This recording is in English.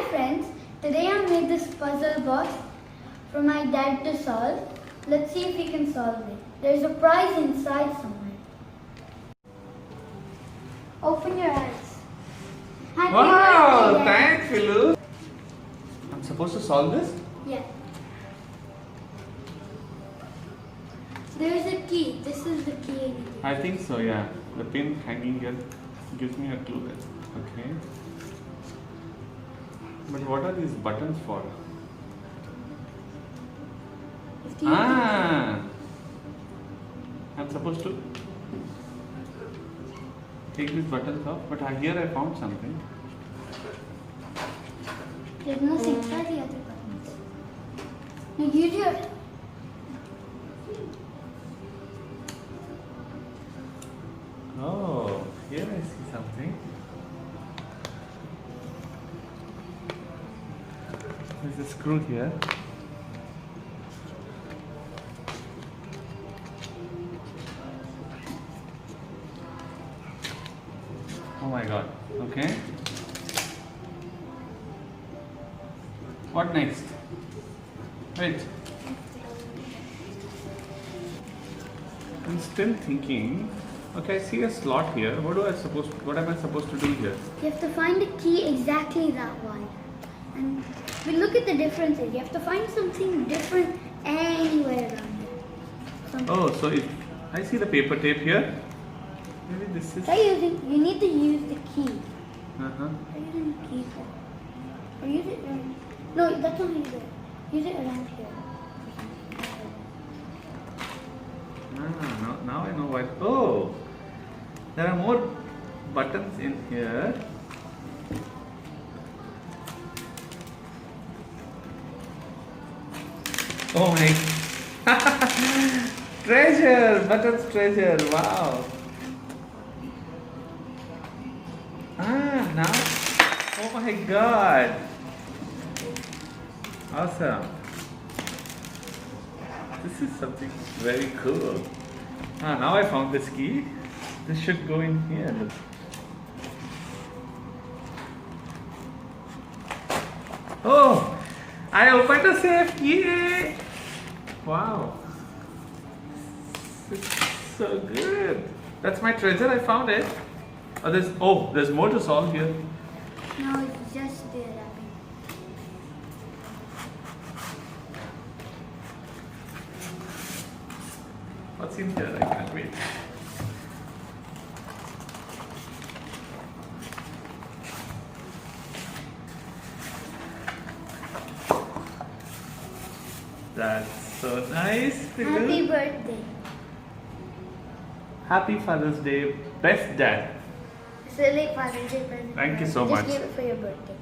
friends, today I made this puzzle box for my dad to solve. Let's see if he can solve it. There's a prize inside somewhere. Open your eyes. Happy Wow, birthday, Dad. thanks, Philu. I'm supposed to solve this? Yeah. There's a key. This is the key. I think so, yeah. The pin hanging here gives me a clue there. Okay. But what are these buttons for? If you- Ah! I'm supposed to take these buttons off, but here I found something. There's nothing. Try the other buttons. Now use your. Oh, here I see something. There's a screw here. Oh my god. Okay. What next? Wait. I'm still thinking. Okay, I see a slot here. What am I supposed to do here? You have to find a key exactly that wide. And we look at the differences. You have to find something different anywhere around here. Something. Oh, so if I see the paper tape here, maybe this is. Try using. You need to use the key. Uh-huh. Try using the key for. Or use it around. No, that's not how you do it. Use it around here. Ah, now I know why. Oh, there are more buttons in here. Oh my. Treasure! Buttons treasure. Wow. Ah, now. Oh my god. Awesome. This is something very cool. Ah, now I found this key. This should go in here. Look. Oh, I opened a safe. Yay! Wow. This is so good. That's my treasure. I found it. There's more to solve here. No, it's just the wrapping. What's in here? I can't wait. That's so nice. Happy birthday. Happy Father's Day. Best dad. It's a late Father's Day present. Thank you so Just much. give it for your birthday.